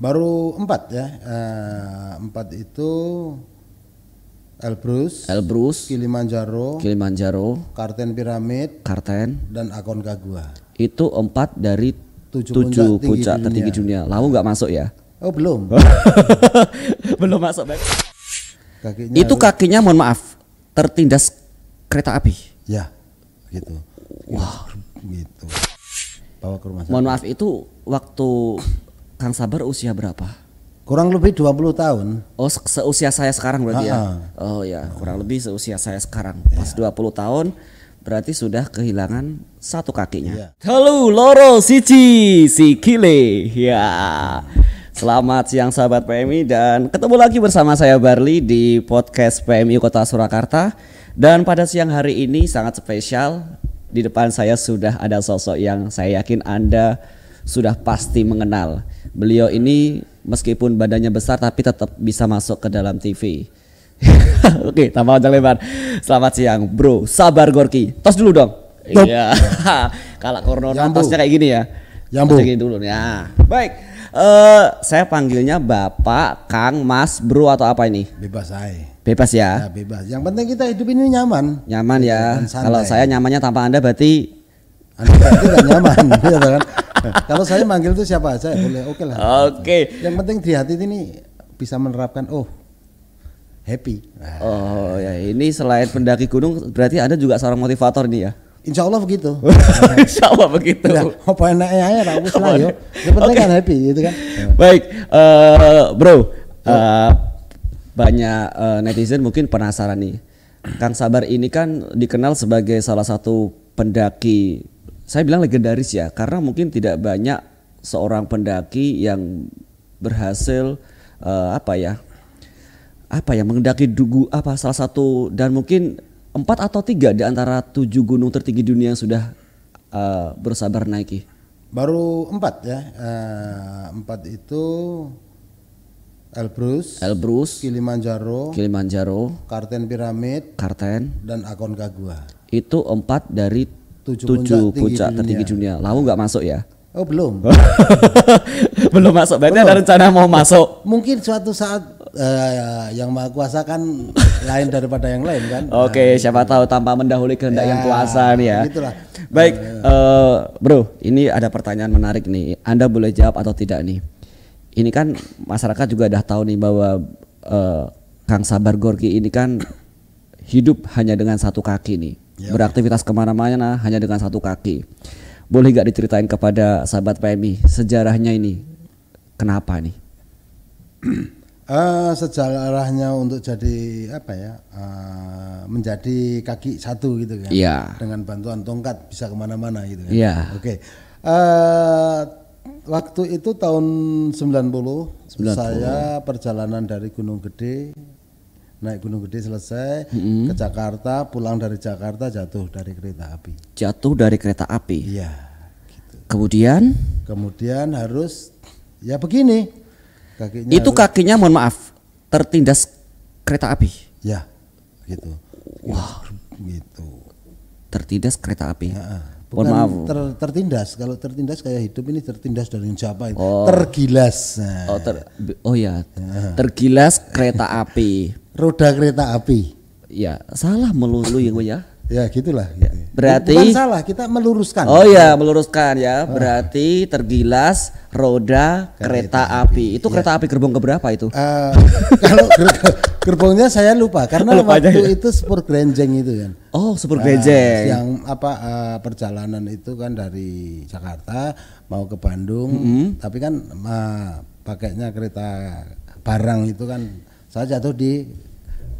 Baru 4 ya. 4 itu Elbrus, Kilimanjaro, Karten Piramid, dan Aconcagua. Itu 4 dari 7 puncak tertinggi dunia. Lawu nggak masuk ya? Oh belum. Belum masuk. Itu kakinya mohon maaf tertindas kereta api. Ya, gitu. Wah, gitu. Bawa ke rumah sakit. Mohon maaf, itu waktu Kang Sabar usia berapa? Kurang lebih 20 tahun. Oh, seusia saya sekarang berarti ya. Oh ya, kurang lebih seusia saya sekarang. Pas 20 tahun berarti sudah kehilangan satu kakinya. Halo, loro siji sikile. Ya. Selamat siang sahabat PMI dan ketemu lagi bersama saya Barli di podcast PMI Kota Surakarta. Dan pada siang hari ini sangat spesial. Di depan saya sudah ada sosok yang saya yakin Anda sudah pasti mengenal. Beliau ini meskipun badannya besar tapi tetap bisa masuk ke dalam TV. Oke, tanpa panjang lebar. Selamat siang, Bro Sabar Gorky. Tos dulu dong. Iya. Kalau corona tosnya kayak gini ya. Jambu. Gini dulu ya. Baik. Saya panggilnya Bapak, Kang, Mas, Bro atau apa ini? Bebas aja. Bebas ya. Ya bebas. Yang penting kita hidup ini nyaman. Nyaman ya. Kalau saya nyamannya tanpa Anda berarti Anda berarti gak nyaman. Ya, kan? Kalau saya manggil itu siapa aja boleh, oke lah. Oke. Yang penting di hati ini bisa menerapkan happy. Oh ya, ini selain pendaki gunung berarti Anda juga seorang motivator nih ya. Insya Allah begitu. Insya Allah begitu. Ya, apa enaknya ya tak usah yo. Yang penting kan happy gitu kan. Baik, Bro. Banyak netizen mungkin penasaran nih. Kang Sabar ini kan dikenal sebagai salah satu pendaki, saya bilang legendaris ya, karena mungkin tidak banyak seorang pendaki yang berhasil mengendaki salah satu dan mungkin 4 atau 3 di antara 7 gunung tertinggi dunia yang sudah bersabar naiki. Baru 4 ya. 4 itu Elbrus, Kilimanjaro, Karten Piramid, dan Aconcagua. Itu 4 dari 7 puncak tertinggi dunia. Lawu nggak masuk ya? Oh belum. Belum masuk. Berarti ada rencana mau masuk. Mungkin suatu saat yang Maha Kuasa kan lain daripada yang lain kan. Oke, siapa tahu tanpa mendahului kehendak yang kuasa nih ya. Gitulah. Baik, Bro, ini ada pertanyaan menarik nih. Anda boleh jawab atau tidak nih. Ini kan masyarakat juga udah tahu nih bahwa Kang Sabar Gorky ini kan hidup hanya dengan satu kaki nih. Beraktivitas kemana-mana hanya dengan satu kaki. Boleh gak diceritain kepada sahabat PMI sejarahnya ini? Kenapa nih? Sejarahnya untuk jadi menjadi kaki satu gitu kan. Iya. Dengan bantuan tongkat bisa kemana-mana gitu kan. Iya. Oke. Waktu itu tahun 90. Saya perjalanan dari Gunung Gede, naik Gunung Gede selesai ke Jakarta, pulang dari Jakarta jatuh dari kereta api. Jatuh dari kereta api. Iya. Gitu. Kemudian harus ya begini. Kakinya mohon maaf tertindas kereta api. Ya, gitu. Wah, gitu. Tertindas kereta api. Bukan maaf. Tertindas. Kalau tertindas kayak hidup ini tertindas dari siapa itu? Tergilas. Nah. Tergilas kereta api. Roda kereta api. Ya, salah melulu ya. Ya gitulah. Gitu. Berarti bukan salah, kita meluruskan. Oh ya, meluruskan ya. Berarti tergilas roda kereta api. Itu kereta api gerbong keberapa itu? Kalau gerbongnya saya lupa karena waktu itu Spur Grenjeng itu kan. Oh, Spur Grenjeng. Yang perjalanan itu kan dari Jakarta mau ke Bandung, tapi kan pakainya kereta barang itu kan saya jatuh di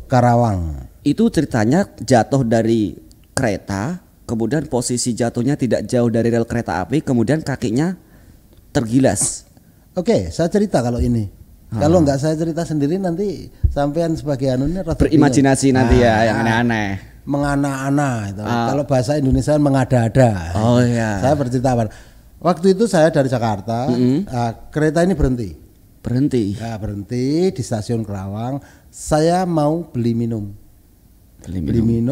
Karawang. Itu ceritanya jatuh dari kereta, kemudian posisi jatuhnya tidak jauh dari rel kereta api, kemudian kakinya tergilas. Oke, saya cerita kalau ini. Kalau nggak saya cerita sendiri nanti sampean sebagai anunya berimajinasi nanti ya yang aneh-aneh. Mengana-ana itu. Kalau bahasa Indonesia mengada-ada. Oh iya. Saya bercerita waktu itu saya dari Jakarta, kereta ini berhenti di stasiun Karawang. Saya mau beli minum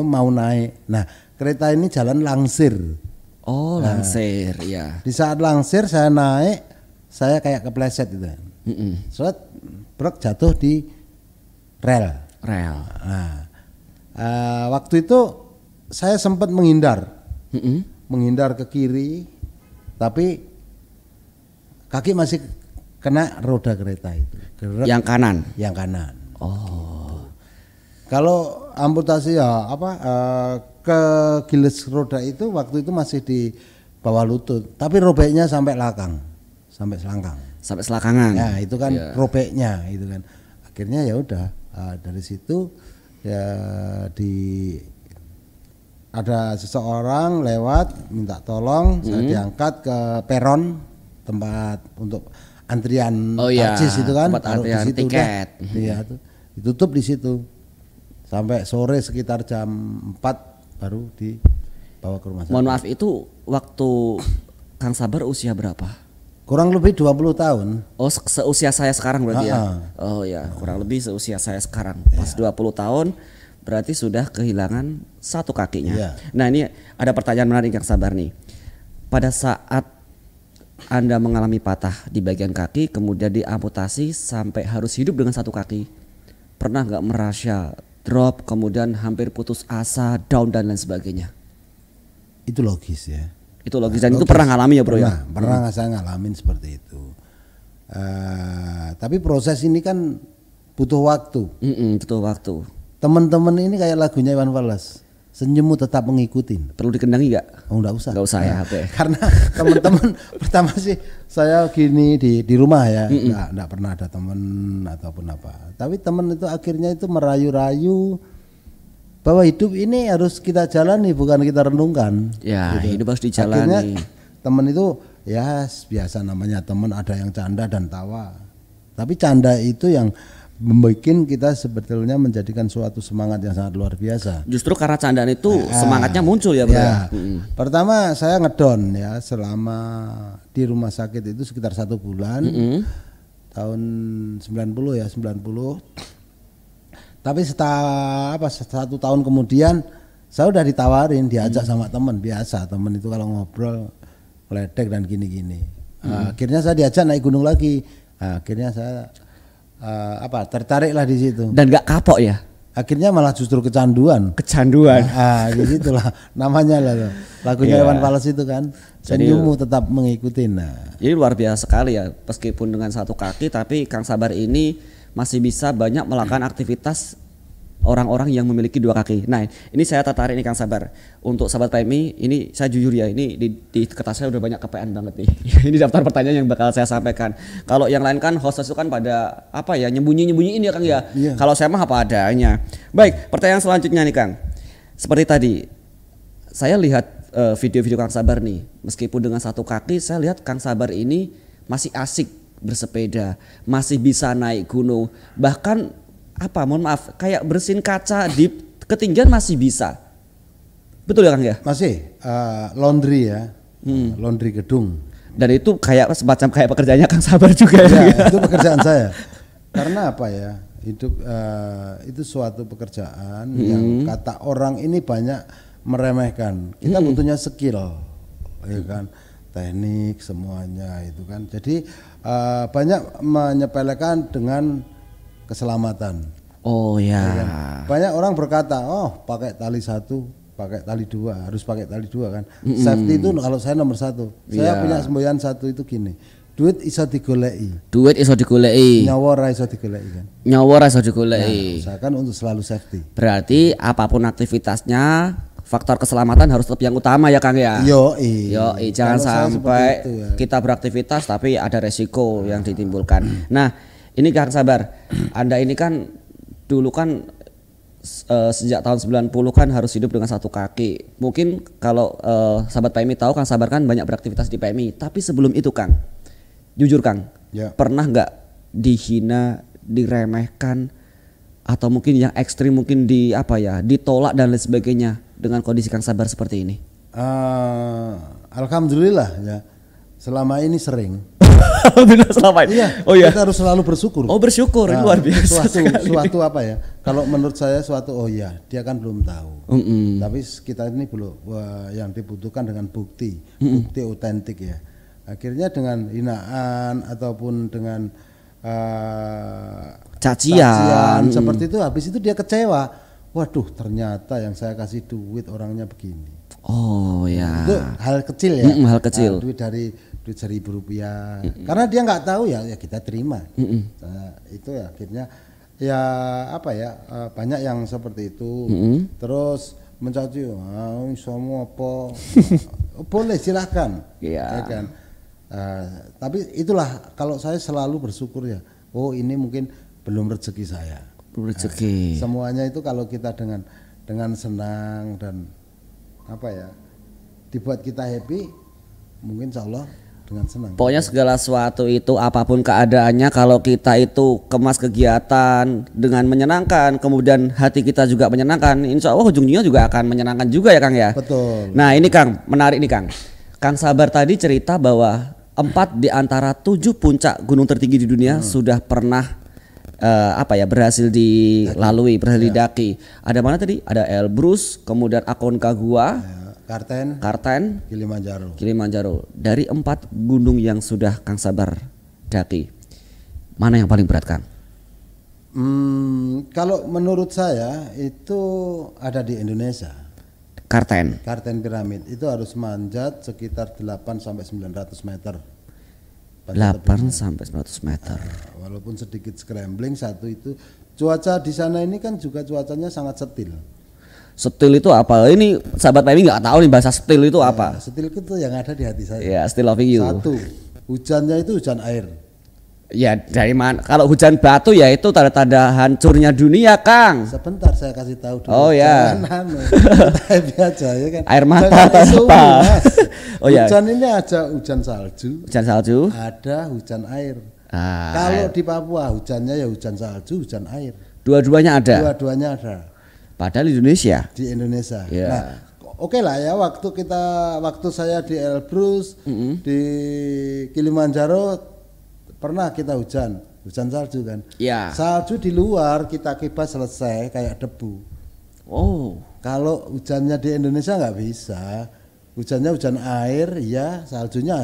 mau naik. Nah, kereta ini jalan langsir. Oh, langsir ya. Di saat langsir saya naik, saya kayak kepleset gitu. Seret, brek jatuh di rel. Nah, waktu itu saya sempat menghindar, menghindar ke kiri, tapi kaki masih kena roda kereta itu. Yang kanan. Yang kanan. Oh. Kalau amputasi ya ke giles roda itu waktu itu masih di bawah lutut, tapi robeknya sampai lakang, sampai selangkang. Sampai selakangan. Ya itu kan robeknya itu kan. Akhirnya ya udah dari situ ya ada seseorang lewat minta tolong, saya diangkat ke peron tempat untuk antrian karcis itu kan, tempat antrian tiket. Iya, ditutup di situ sampai sore sekitar jam 4 baru dibawa ke rumah sakit. Mohon maaf, itu waktu Kang Sabar usia berapa? Kurang lebih 20 tahun. Oh, seusia saya sekarang berarti ya? Oh ya, kurang lebih seusia saya sekarang. Pas 20 tahun berarti sudah kehilangan satu kakinya. Nah, ini ada pertanyaan menarik Kang Sabar nih. Pada saat Anda mengalami patah di bagian kaki, kemudian diamputasi sampai harus hidup dengan satu kaki, pernah nggak merasa drop, kemudian hampir putus asa, down dan lain sebagainya? Itu logis ya. Itu logis dan itu pernah ngalami ya bro ya? Pernah saya ngalamin seperti itu. Tapi proses ini kan butuh waktu. Butuh waktu. Teman-teman ini kayak lagunya Iwan Fals, senyummu tetap mengikutin. Perlu dikendangi nggak? Oh enggak usah. Enggak usah ya. Karena teman-teman pertama sih saya gini di rumah ya, enggak pernah ada teman ataupun apa. Tapi teman itu akhirnya itu merayu-rayu bahwa hidup ini harus kita jalani, bukan kita renungkan. Ya, gitu. Hidup harus dijalani. Akhirnya teman itu ya biasa namanya teman, ada yang canda dan tawa. Tapi canda itu yang membuat kita sebetulnya menjadikan suatu semangat yang sangat luar biasa. Justru karena candaan itu semangatnya muncul ya bro. Ya. Pertama saya ngedon ya selama di rumah sakit itu sekitar 1 bulan. Tahun 90 ya, 90. Tapi setelah 1 tahun kemudian saya udah ditawarin, diajak sama teman biasa. Teman itu kalau ngobrol meledek dan gini-gini. Akhirnya saya diajak naik gunung lagi. Akhirnya saya tertariklah di situ. Dan nggak kapok ya? Akhirnya malah justru kecanduan. Di situlah namanya lah lagunya Iwan Fals itu kan. Senyummu tetap mengikuti. Jadi luar biasa sekali ya, meskipun dengan satu kaki tapi Kang Sabar ini masih bisa banyak melakukan aktivitas orang-orang yang memiliki 2 kaki. Nah, ini saya tertarik nih Kang Sabar. Untuk sahabat PMI, ini saya jujur ya, ini di kertas saya udah banyak kepean banget nih. Ini daftar pertanyaan yang bakal saya sampaikan. Kalau yang lain kan hostess itu kan pada nyembunyiin ya Kang ya. Kalau saya mah apa adanya. Baik, pertanyaan selanjutnya nih Kang. Seperti tadi saya lihat video-video Kang Sabar nih. Meskipun dengan satu kaki, saya lihat Kang Sabar ini masih asik bersepeda, masih bisa naik gunung, bahkan mohon maaf, kayak bersihin kaca di ketinggian masih bisa. Betul ya Kang ya? Masih laundry ya, laundry gedung. Dan itu kayak semacam kayak pekerjaannya Kang Sabar juga ya. Itu pekerjaan saya. Karena apa ya? Hidup itu suatu pekerjaan yang kata orang ini banyak meremehkan. Kita butuhnya skill, ya kan? Teknik semuanya itu kan. Jadi banyak menyepelekan dengan keselamatan. Oh ya. Kan? Banyak orang berkata, oh pakai tali 1, pakai tali 2, harus pakai tali 2 kan. Safety itu kalau saya nomor 1. Saya punya semboyan 1 itu gini. Duit iso digoleki. Nyawa ra iso digoleki kan. Usahakan untuk selalu safety. Berarti apapun aktivitasnya, faktor keselamatan harus tetap yang utama ya Kang ya. Jangan sampai kita beraktivitas tapi ada resiko yang ditimbulkan. Nah, ini Kang Sabar, Anda ini kan dulu kan sejak tahun 90 kan harus hidup dengan satu kaki. Mungkin kalau sahabat PMI tahu Kang Sabar kan banyak beraktivitas di PMI. Tapi sebelum itu Kang, jujur Kang, pernah nggak dihina, diremehkan, atau mungkin yang ekstrim mungkin ditolak dan lain sebagainya dengan kondisi Kang Sabar seperti ini? Alhamdulillah ya, selama ini sering. Alhamdulillah selama ini. Iya, kita harus selalu bersyukur. Bersyukur, luar biasa. Suatu apa ya? Kalau menurut saya dia kan belum tahu. Tapi kita ini belum yang dibutuhkan dengan bukti otentik ya. Akhirnya dengan hinaan ataupun dengan cacian seperti itu, habis itu dia kecewa. Waduh, ternyata yang saya kasih duit orangnya begini. Oh ya. Itu hal kecil ya. Hal kecil. Duit Rp1.000. Karena dia nggak tahu ya kita terima. Nah, itu ya akhirnya ya apa ya, banyak yang seperti itu. Terus mencaci, semua apa? Boleh silahkan. Ya kan. Tapi itulah kalau saya selalu bersyukur ya. Oh ini mungkin belum rezeki saya. Rezeki. Semuanya itu kalau kita dengan senang dan apa ya, dibuat kita happy, mungkin insya Allah dengan senang. Pokoknya segala sesuatu itu apapun keadaannya, kalau kita itu kemas kegiatan dengan menyenangkan, kemudian hati kita juga menyenangkan, insya Allah ujungnya juga akan menyenangkan juga ya Kang ya. Betul. Nah ini Kang, menarik nih Kang. Kang Sabar tadi cerita bahwa 4 di antara 7 puncak gunung tertinggi di dunia sudah pernah berhasil dilalui, berhasil didaki. Ada mana tadi? Ada Elbrus, kemudian Aconcagua, Karten, Kilimanjaro. Dari 4 gunung yang sudah Kang Sabar daki, mana yang paling berat Kang? Kalau menurut saya itu ada di Indonesia. Karten Piramid itu harus manjat sekitar 8 sampai 900 meter. 8 sampai 900 meter. Walaupun sedikit scrambling satu itu. Cuaca di sana ini kan juga cuacanya sangat setil. Setil itu apa? Ini sahabat Pemi nggak tahu nih bahasa setil itu apa. Setil itu yang ada di hati saya. Ya, still loving you. Satu, hujannya itu hujan air. Ya dari mana? Kalau hujan batu ya itu tanda-tanda hancurnya dunia Kang. Sebentar saya kasih tahu dulu. Oh ya. Aja ya kan. Air mata atau apa? Oh ya. Hujan ini ada hujan salju. Hujan salju. Ada hujan air. Kalau di Papua hujannya ya hujan salju, hujan air. Dua-duanya ada. Dua-duanya ada. Padahal di Indonesia. Di Indonesia. Yeah. Nah, oke lah ya waktu saya di Elbrus, di Kilimanjaro pernah kita hujan salju kan. Yeah. Salju di luar kita kipas selesai kayak debu. Oh. Kalau hujannya di Indonesia nggak bisa. Hujannya hujan air, ya saljunya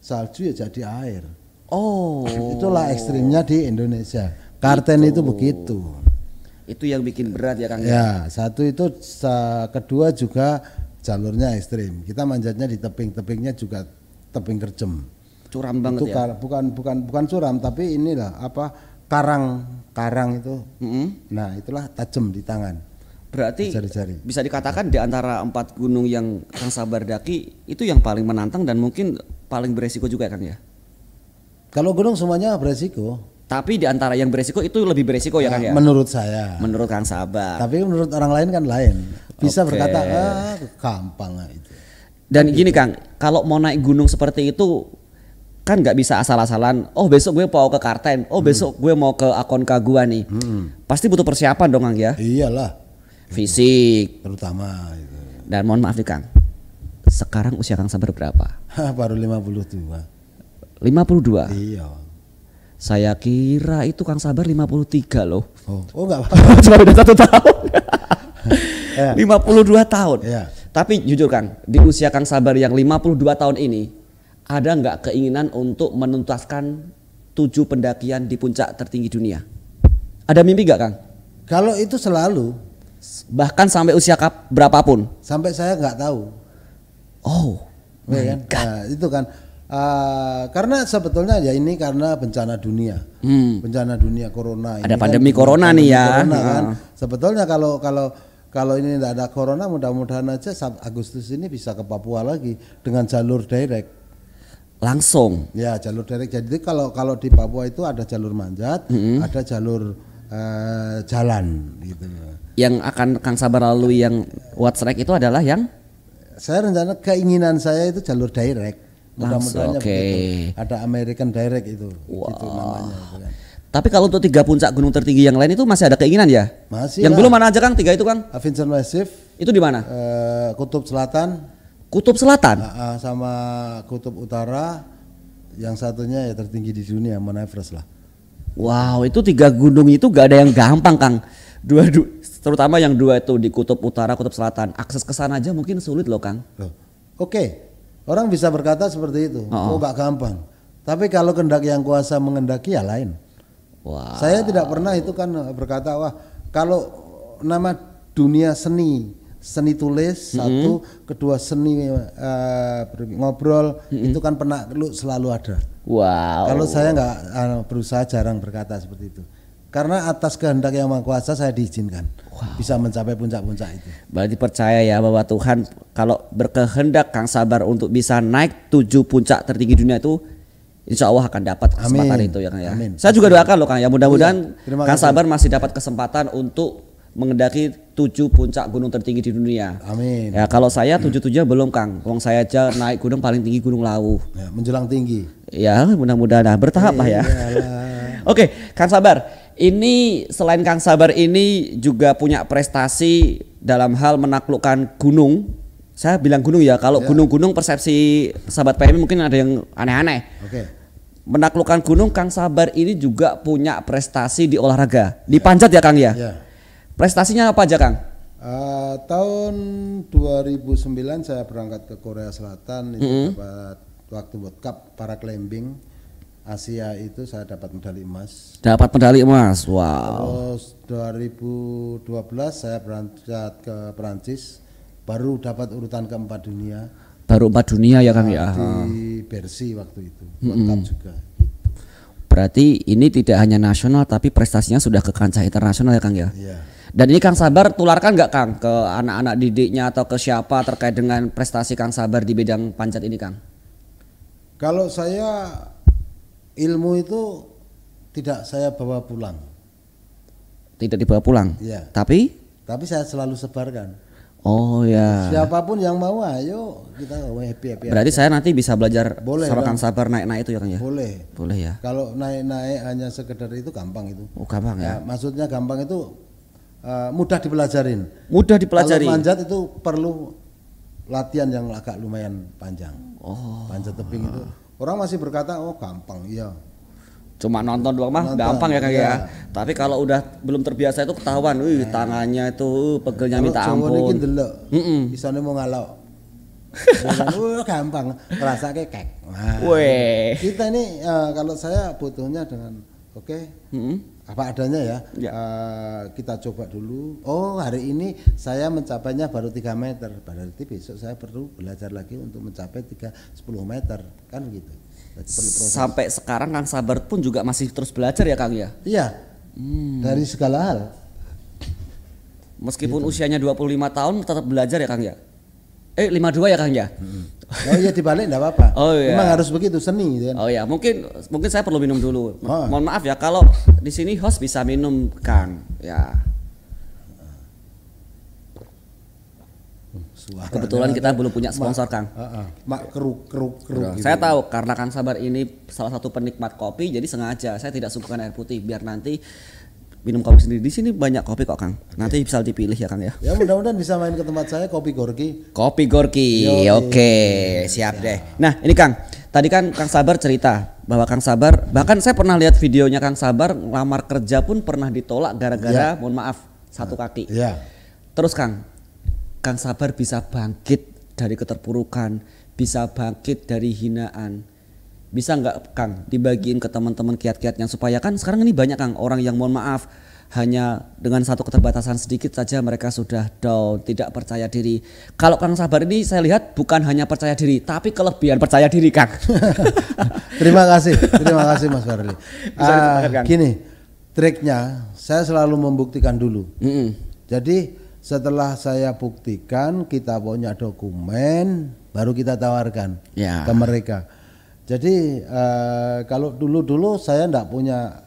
salju ya jadi air. Oh. Itulah ekstrimnya di Indonesia. Karten itu begitu. Itu yang bikin berat ya Kang. Ya, satu itu, kedua juga jalurnya ekstrim. Kita manjatnya di tebing-tebingnya juga tebing kerjem. Curam banget itu ya. Bukan curam, tapi inilah karang itu. Nah, itulah tajam di tangan. Berarti jari-jari. Bisa dikatakan di antara 4 gunung yang Kang Sabar daki itu yang paling menantang dan mungkin paling beresiko juga Kang ya. Kalau gunung semuanya beresiko. Tapi di antara yang beresiko itu lebih beresiko ya Kang ya? Menurut saya. Menurut Kang Sabar. Tapi menurut orang lain kan lain. Bisa berkata gampang itu. Dan gini Kang, kalau mau naik gunung seperti itu kan nggak bisa asal-asalan. Oh besok gue mau ke Karten. Oh besok gue mau ke Aconcagua nih. Pasti butuh persiapan dong Kang ya? Iyalah. Fisik. Terutama itu. Dan mohon maaf nih Kang. Sekarang usia Kang Sabar berapa? Baru 52. 52? Iya. Saya kira itu Kang Sabar 53 loh. Oh enggak apa-apa. Cuma beda 1 tahun. Ya. 52 tahun. Ya. Tapi jujur Kang, di usia Kang Sabar yang 52 tahun ini, ada nggak keinginan untuk menuntaskan 7 pendakian di puncak tertinggi dunia? Ada mimpi nggak Kang? Kalau itu selalu. Bahkan sampai usia berapapun? Sampai saya nggak tahu. Oh, ya kan? Nah, itu kan. Karena sebetulnya ya ini karena bencana dunia, bencana dunia corona. Ada ini pandemi kan, corona nih ya. Corona, kan. Sebetulnya kalau ini tidak ada corona, mudah-mudahan aja Agustus ini bisa ke Papua lagi dengan jalur direct. Langsung. Ya jalur direct. Jadi kalau di Papua itu ada jalur manjat, ada jalur jalan gitu. Yang akan Kang Sabar lalui yang What's Track itu adalah yang? Saya rencana keinginan saya itu jalur direct. Mudah-mudahan ada American Direct itu, wow. Gitu namanya. Itu kan. Tapi kalau untuk 3 puncak gunung tertinggi yang lain itu masih ada keinginan ya? Masih. Yang belum mana aja Kang? 3 itu Kang? Vincent Massif. Itu di mana? Kutub Selatan. Kutub Selatan? Sama Kutub Utara. Yang satunya ya tertinggi di dunia, Mount Everest lah. Wow, itu 3 gunung itu gak ada yang gampang Kang. Terutama yang 2 itu di Kutub Utara, Kutub Selatan. Akses ke sana aja mungkin sulit loh Kang. Oke. Orang bisa berkata seperti itu, gak gampang. Tapi kalau kehendak yang kuasa mengendaki ya lain. Wow. Saya tidak pernah itu kan berkata wah kalau nama dunia seni tulis satu, kedua seni ngobrol itu kan penakluk selalu ada. Wow. Kalau saya nggak berusaha jarang berkata seperti itu. Karena atas kehendak yang Maha Kuasa saya diizinkan bisa mencapai puncak-puncak itu. Berarti percaya ya bahwa Tuhan kalau berkehendak Kang Sabar untuk bisa naik 7 puncak tertinggi dunia itu insya Allah akan dapat kesempatan itu ya Kang ya. Amin. Saya juga doakan loh Kang ya mudah-mudahan Kang Sabar masih dapat kesempatan untuk mengendaki 7 puncak gunung tertinggi di dunia. Amin. Ya kalau saya 7 belum Kang. Wong saya aja naik gunung paling tinggi Gunung Lawu. Ya, menjelang tinggi. Ya mudah-mudahan bertahap lah ya. Oke Kang Sabar. Ini selain Kang Sabar ini juga punya prestasi dalam hal menaklukkan gunung. Saya bilang gunung ya. Kalau gunung-gunung persepsi sahabat PMI mungkin ada yang aneh-aneh. Oke. Menaklukkan gunung Kang Sabar ini juga punya prestasi di olahraga. Di panjat ya Kang ya. Prestasinya apa aja Kang? Tahun 2009 saya berangkat ke Korea Selatan itu dapat waktu World Cup para climbing Asia itu saya dapat medali emas. Dapat medali emas. Wow. Terus 2012 saya berangkat ke Perancis baru dapat urutan keempat dunia. Baru 4 dunia ya Kang ya. Di Bercy waktu itu. World Cup juga. Berarti ini tidak hanya nasional tapi prestasinya sudah ke kancah internasional ya Kang ya. Iya. Dan ini Kang Sabar tularkan nggak Kang ke anak-anak didiknya atau ke siapa terkait dengan prestasi Kang Sabar di bidang panjat ini Kang? Kalau saya ilmu itu tidak saya bawa pulang. Tidak dibawa pulang. Iya. Tapi saya selalu sebarkan. Oh ya. Siapapun yang mau ayo kita happy. Berarti saya nanti bisa belajar sama Kang Kang Sabar naik-naik itu ya Kang ya? Boleh. Boleh ya. Kalau naik-naik hanya sekedar itu gampang itu. Oh gampang ya. Maksudnya gampang itu mudah dipelajarin. Mudah dipelajari. Kalau manjat itu perlu latihan yang agak lumayan panjang. Oh. Panjat tebing itu orang masih berkata oh gampang, iya. Cuma nonton doang mah gampang ya Kang ya. Tapi kalau udah belum terbiasa itu ketahuan, tangannya itu pegelnya minta ampun. Kalau Jawa delok, isane mau ngalok. Gampang, terasa kekek. Nah, kita ini kalau saya butuhnya dengan apa adanya ya. Kita coba dulu. Oh hari ini saya mencapainya baru 3 meter. Berarti besok saya perlu belajar lagi untuk mencapai 10 meter kan gitu. Sampai sekarang Kang Sabar pun juga masih terus belajar ya Kang ya? Iya. Dari segala hal. Meskipun usianya 25 tahun tetap belajar ya Kang ya? 52 ya Kang ya? Oh iya dibalik enggak apa-apa. Oh iya. Memang harus begitu seni kan. Oh ya, mungkin saya perlu minum dulu. Mohon maaf ya kalau di sini host bisa minum Kang ya. Kebetulan kita belum punya sponsor Kang. Keruk gitu. Saya tahu karena Kang Sabar ini salah satu penikmat kopi jadi sengaja saya tidak suguhkan air putih biar nanti minum kopi sendiri. Di sini banyak kopi kok Kang. Nanti bisa dipilih ya Kang ya. Ya mudah-mudahan bisa main ke tempat saya Kopi Gorki. Kopi Gorki. Oke, siap deh. Nah, ini Kang. Tadi kan Kang Sabar cerita bahwa Kang Sabar bahkan saya pernah lihat videonya Kang Sabar ngelamar kerja pun pernah ditolak gara-gara mohon maaf satu kaki. Iya. Terus Kang Sabar bisa bangkit dari keterpurukan, bisa bangkit dari hinaan. Bisa nggak Kang dibagiin ke teman-teman kiat-kiatnya supaya kan sekarang ini banyak Kang orang yang mohon maaf hanya dengan satu keterbatasan sedikit saja mereka sudah down, tidak percaya diri. Kalau Kang Sabar ini saya lihat bukan hanya percaya diri tapi kelebihan percaya diri Kang. Terima kasih Mas Farli. Gini, triknya saya selalu membuktikan dulu. Jadi setelah saya buktikan kita punya dokumen baru kita tawarkan ke mereka. Jadi kalau dulu saya enggak punya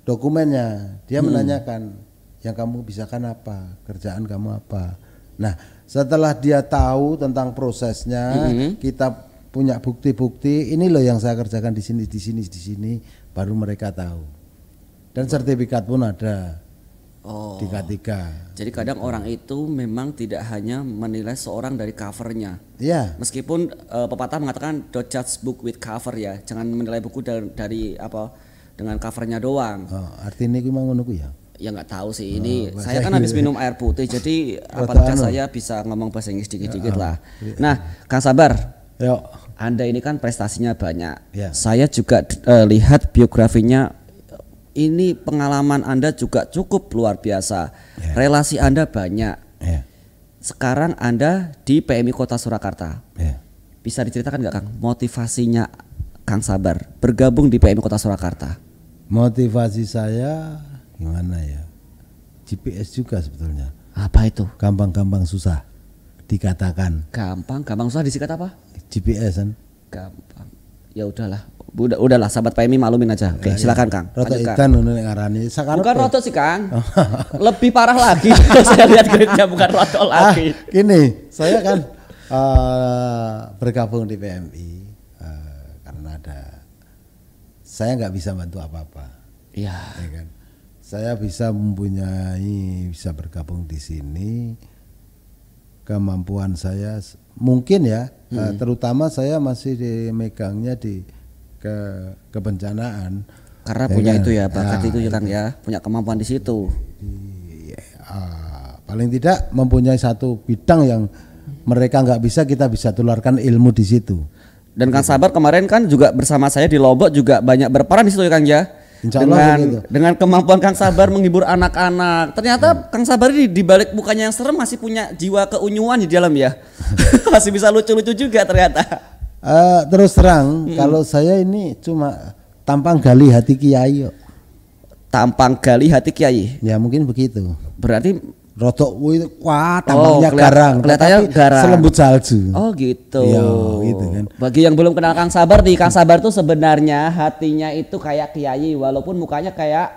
dokumennya, dia menanyakan yang kamu bisakan apa, kerjaan kamu apa. Nah setelah dia tahu tentang prosesnya, kita punya bukti-bukti. Ini loh yang saya kerjakan di sini, baru mereka tahu. Dan sertifikat pun ada. Di K3. Jadi kadang orang itu memang tidak hanya menilai seorang dari covernya. Iya. Meskipun pepatah mengatakan don't judge book with cover ya, jangan menilai buku dari apa dengan covernya doang. Artinya gimana ngono ku ya? Ya nggak tahu sih. Ini saya kan habis minum air putih, jadi apakah saya bisa ngomong bahasa Inggris dikit-dikit lah. Nah, Kang Sabar. Yuk. Anda ini kan prestasinya banyak. Saya juga lihat biografinya, ini pengalaman Anda juga cukup luar biasa. Relasi Anda banyak. Sekarang Anda di PMI Kota Surakarta. Bisa diceritakan nggak Kang motivasinya Kang Sabar bergabung di PMI Kota Surakarta? Motivasi saya gimana ya? GPS juga sebetulnya. Apa itu? Gampang-gampang susah dikatakan. Gampang susah disingkat apa? GPS kan. Gampang. Ya udahlah. Udahlah sahabat PMI maklumin aja. Oke, silakan Kang. Roto ikan ngarani. Bukan roto sih Kang. Lebih parah lagi. Saya lihat gridnya bukan roto lagi. Gini, saya kan bergabung di PMI karena saya nggak bisa bantu apa-apa. Iya. Ya kan? Saya bisa bergabung di sini. Kemampuan saya mungkin ya, terutama saya masih megangnya di kebencanaan. Karena punya itu ya, bakat itu ya Kang ya, punya kemampuan di situ. Paling tidak mempunyai satu bidang yang mereka nggak bisa, kita bisa tularkan ilmu di situ. Dan Kang Sabar kemarin kan juga bersama saya di Lombok juga banyak berperan di situ ya Kang ya. Dengan kemampuan Kang Sabar menghibur anak-anak. Ternyata Kang Sabar ini di balik mukanya yang serem masih punya jiwa keunyuan di dalam ya. Masih bisa lucu-lucu juga ternyata. Terus terang kalau saya ini cuma tampang gali hati kiai. Tampang gali hati kiai. Ya mungkin begitu. Berarti rotok kuat, tampangnya garang, kelihatannya garang, selembut salju. Oh gitu. Iya, gitu kan. Bagi yang belum kenal Kang Sabar nih, Kang Sabar tuh sebenarnya hatinya itu kayak kiai, walaupun mukanya kayak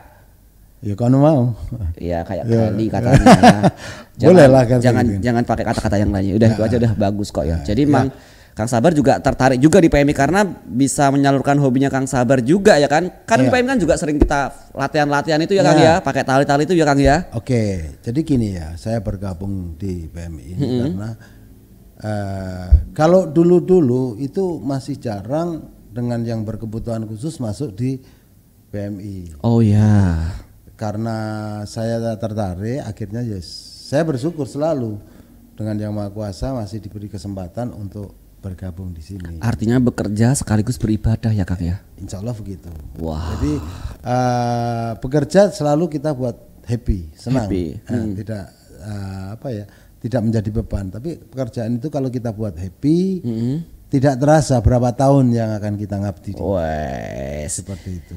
ya kan mau. Iya kayak gali katanya. Boleh lah kan. Jangan pakai kata-kata yang lainnya. Udah itu aja udah bagus kok ya. Jadi Mang Kang Sabar juga tertarik juga di PMI karena bisa menyalurkan hobinya Kang Sabar juga ya kan. Kan di PMI kan juga sering kita latihan-latihan itu ya Kang ya, pakai tali-tali itu ya Kang ya. Oke, jadi gini ya, saya bergabung di PMI ini karena kalau dulu-dulu itu masih jarang dengan yang berkebutuhan khusus masuk di PMI. Oh ya. Karena saya tertarik, akhirnya saya bersyukur selalu dengan Yang Maha Kuasa masih diberi kesempatan untuk bergabung di sini. Artinya bekerja sekaligus beribadah ya Kang ya. Insya Allah begitu. Wah. Jadi bekerja selalu kita buat happy, senang. Tidak tidak menjadi beban. Tapi pekerjaan itu kalau kita buat happy, tidak terasa berapa tahun yang akan kita ngabdi. Wes. Seperti itu.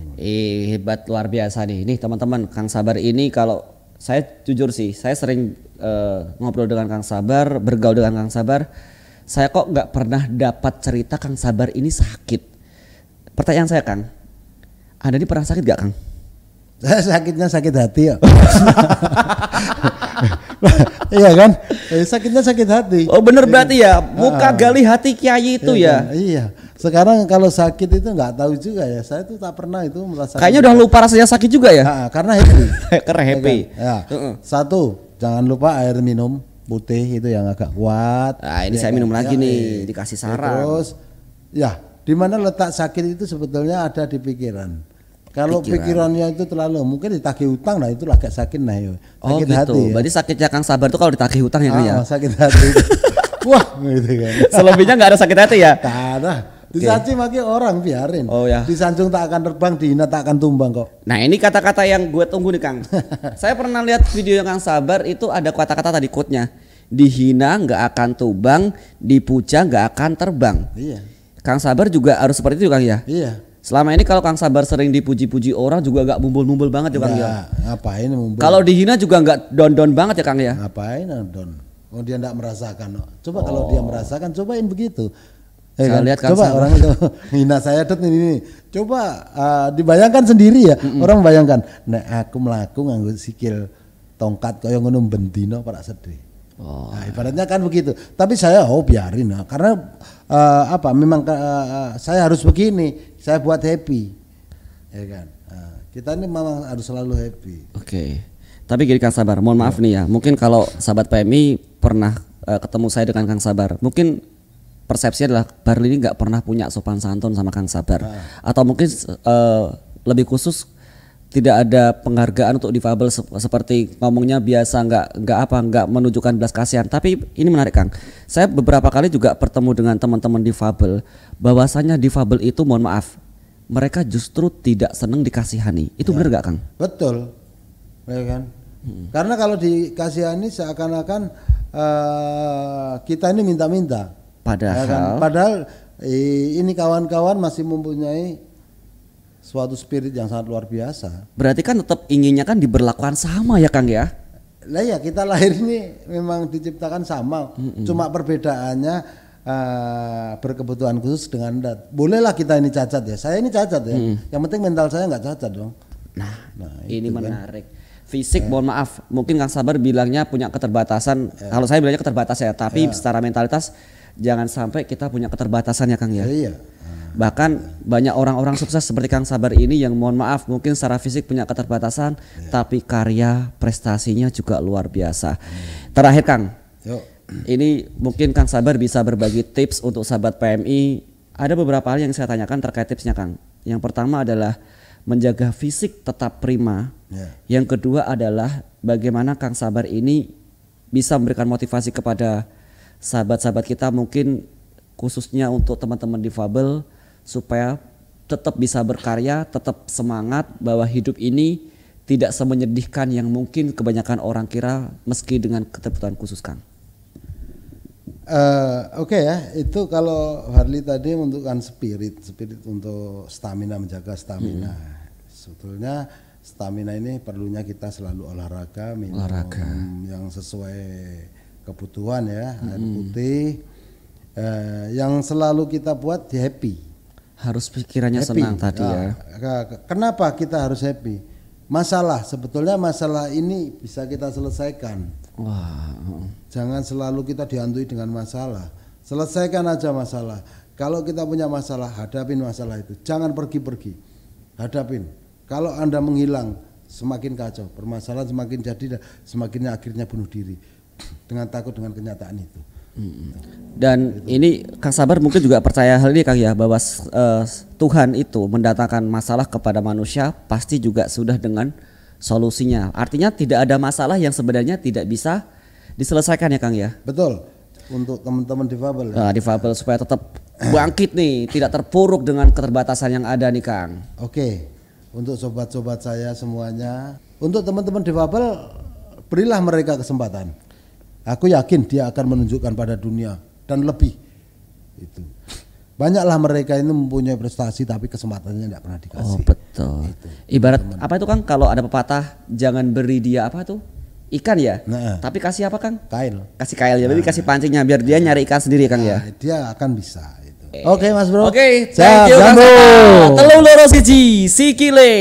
Hebat luar biasa nih. Nih teman-teman, Kang Sabar ini kalau saya jujur sih, saya sering ngobrol dengan Kang Sabar, bergaul dengan Kang Sabar. Saya kok nggak pernah dapat cerita Kang Sabar ini sakit. Pertanyaan saya Kang, Anda ini pernah sakit gak Kang? Saya sakitnya sakit hati ya. Iya kan? Sakitnya sakit hati. Oh bener berarti ya, muka gali hati kiai itu ya. Kan? Iya. Sekarang kalau sakit itu nggak tahu juga ya. Saya tuh tak pernah itu merasa. Kayaknya udah lupa rasanya sakit juga ya. Karena happy. Karena happy. Ya. Satu, jangan lupa air minum putih itu yang agak kuat. Nah ini saya minum lagi nih, dikasih saran. Terus ya di mana letak sakit itu sebetulnya ada di pikiran. Kalau pikirannya itu terlalu mungkin ditagih utang, nah itu agak sakit nah ya. Sakit hati. Ya. Berarti sakitnya Kang Sabar itu kalau ditagih utang ya. Sakit hati. Wah gitu kan. Selebihnya nggak ada sakit hati ya? Tak ada. Dicaci maki orang biarin. Oh ya. Disanjung tak akan terbang, dihina tak akan tumbang kok. Nah ini kata-kata yang gue tunggu nih Kang. Saya pernah lihat video yang Kang Sabar itu ada kata-kata tadi quote-nya. Dihina nggak akan tumbang, dipuja nggak akan terbang. Iya. Kang Sabar juga harus seperti itu Kang ya. Iya. Selama ini kalau Kang Sabar sering dipuji-puji orang juga nggak mumbul-mumbul banget ya Kang ya. Ngapain mumbul? Kalau dihina juga nggak don-don banget ya Kang ya. Ngapain don? Oh dia nggak merasakan. Coba kalau dia merasakan, cobain begitu. Saya lihat Kang coba Sabar. Orang itu hina saya ini. Coba dibayangkan sendiri ya. Orang bayangkan, nek aku melaku nganggo sikil tongkat kaya ngono bendino para sedih. Nah, ibaratnya kan begitu. Tapi saya biarin karena memang saya harus begini. Saya buat happy. Ya kan. Kita ini memang harus selalu happy. Oke. Tapi gini Kang Sabar, mohon maaf nih ya. Mungkin kalau sahabat PMI pernah ketemu saya dengan Kang Sabar, mungkin persepsinya adalah Barli ini nggak pernah punya sopan santun sama Kang Sabar, atau mungkin lebih khusus tidak ada penghargaan untuk difabel seperti ngomongnya biasa, nggak menunjukkan belas kasihan. Tapi ini menarik Kang. Saya beberapa kali juga bertemu dengan teman-teman difabel, bahwasanya difabel itu mohon maaf, mereka justru tidak senang dikasihani. Itu benar nggak Kang? Betul, ya kan? Karena kalau dikasihani seakan-akan kita ini minta-minta. Padahal, ya kan? Padahal ini kawan-kawan masih mempunyai suatu spirit yang sangat luar biasa. Berarti kan tetap inginnya kan diberlakukan sama ya Kang ya? Lah ya, kita lahir ini memang diciptakan sama. Cuma perbedaannya berkebutuhan khusus dengan Anda. Bolehlah kita ini cacat ya. Saya ini cacat ya. Yang penting mental saya nggak cacat dong. Nah ini menarik. Kan. Fisik mohon maaf, mungkin Kang Sabar bilangnya punya keterbatasan. Kalau saya bilangnya keterbatasan ya, tapi secara mentalitas jangan sampai kita punya keterbatasan ya Kang ya. Iya. Bahkan banyak orang-orang sukses seperti Kang Sabar ini yang mohon maaf mungkin secara fisik punya keterbatasan, tapi karya prestasinya juga luar biasa. Terakhir Kang, ini mungkin Kang Sabar bisa berbagi tips untuk sahabat PMI. Ada beberapa hal yang saya tanyakan terkait tipsnya Kang. Yang pertama adalah menjaga fisik tetap prima. Yang kedua adalah bagaimana Kang Sabar ini bisa memberikan motivasi kepada sahabat-sahabat kita, mungkin khususnya untuk teman-teman difabel, supaya tetap bisa berkarya, tetap semangat bahwa hidup ini tidak semenyedihkan yang mungkin kebanyakan orang kira meski dengan kebutuhan khusus Kang. Oke ya, itu kalau Harley tadi menunjukkan spirit untuk stamina, menjaga stamina. Sebetulnya stamina ini perlunya kita selalu olahraga, minum yang sesuai kebutuhan ya, air putih, yang selalu kita buat happy. Harus pikirannya happy. Senang tadi ya. Kenapa kita harus happy? Sebetulnya masalah ini bisa kita selesaikan. Jangan selalu kita dihantui dengan masalah. Selesaikan aja masalah. Kalau kita punya masalah, hadapin masalah itu. Jangan pergi-pergi. Hadapin. Kalau Anda menghilang, semakin kacau. Permasalahan semakin jadi, semakin akhirnya bunuh diri. Dengan takut dengan kenyataan itu. Dan ini Kang Sabar mungkin juga percaya hal ini Kang ya, bahwa Tuhan itu mendatangkan masalah kepada manusia pasti juga sudah dengan solusinya. Artinya tidak ada masalah yang sebenarnya tidak bisa diselesaikan ya Kang ya. Betul. Untuk teman-teman difabel. Difabel supaya tetap bangkit nih, tidak terpuruk dengan keterbatasan yang ada nih Kang. Oke. Untuk sobat-sobat saya semuanya, untuk teman-teman difabel, berilah mereka kesempatan. Aku yakin dia akan menunjukkan pada dunia dan lebih. Itu. Banyaklah mereka ini mempunyai prestasi tapi kesempatannya tidak pernah dikasih. Oh betul. Itu. Ibarat apa itu Kang, kalau ada pepatah jangan beri dia apa tuh? Ikan ya? Tapi kasih apa Kang? Kail. Kasih kail ya, berarti kasih pancingnya biar dia nyari ikan sendiri Kang ya. Dia akan bisa itu. Oke Mas Bro. Oke, thank you Kang Sabar. Telu loro siji sikile.